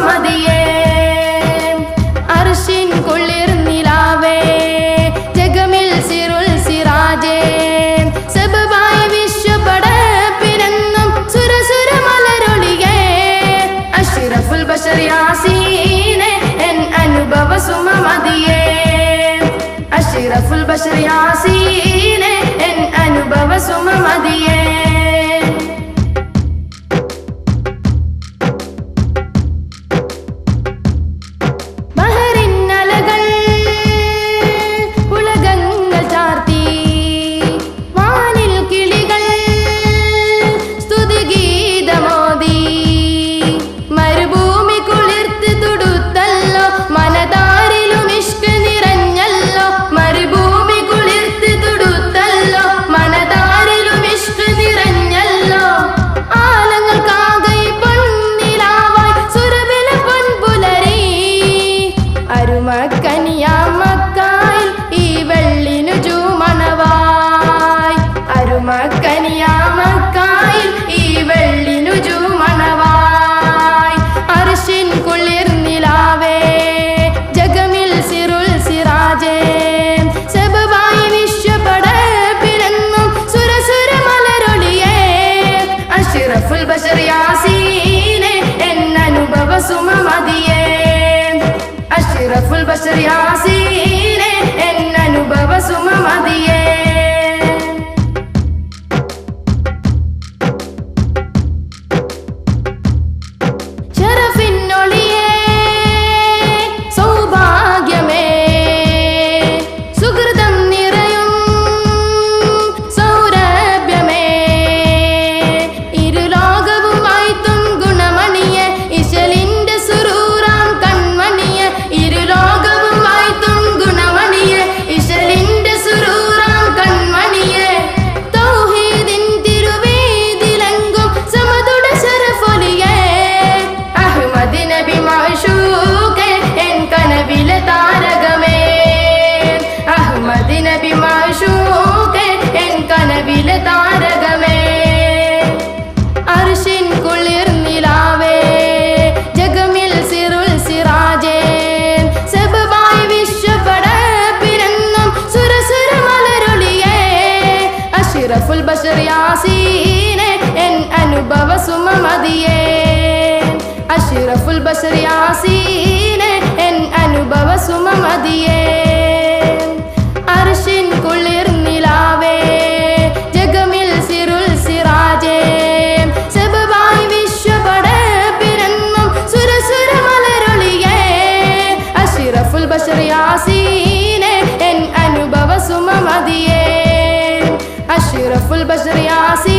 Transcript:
സുമമതിയേ അർശിൻ കുളിർനിലാവേ ജഗമിൽ സിറുൽ സിറാജേ സബബായി വിശ്വപടപ്പിനെന്നും സുരസുര മലരൊളിയേ അഷ്റഫുൽ ബശർ യാസീനെ എൻ അനുഭവ സുമമതിയേ അഷ്റഫുൽ ബശർ യാസീനെ എൻ അനുഭവ സുമമതിയേ അഷ്റഫുൽ ബശർ യാസീനെ എൻ അനുഭവ സുമമതിയേ അഷ്റഫുൽ ബശർ യാസീനെ എൻ അനുഭവ സുമമതിയേ അർശിൻ കുളിർനിലാവേ ജഗമിൽ സിറുൽ സിറാജേ സബബായി വിശ്വപടപ്പിനെന്നും സുരസുര മലരൊളിയേ അഷ്റഫുൽ ബശർ യാസീനെ എൻ അനുഭവ സുമമതിയേ അഷ്റഫുൽ ബശർ യാസീനെ എൻ അനുഭവ സുമമതിയേ അർശിൻ കുളിർനിലാവേ ജഗമിൽ സിറുൽ സിറാജേ സബബായി വിശ്വപടപ്പിനെന്നും സുരസുര മലരൊളിയേ അഷ്റഫുൽ ബശർ യാസീനെ എൻ അനുഭവ സുമമതിയേ അഷ്റഫുൽ ബശർ യാസീനെ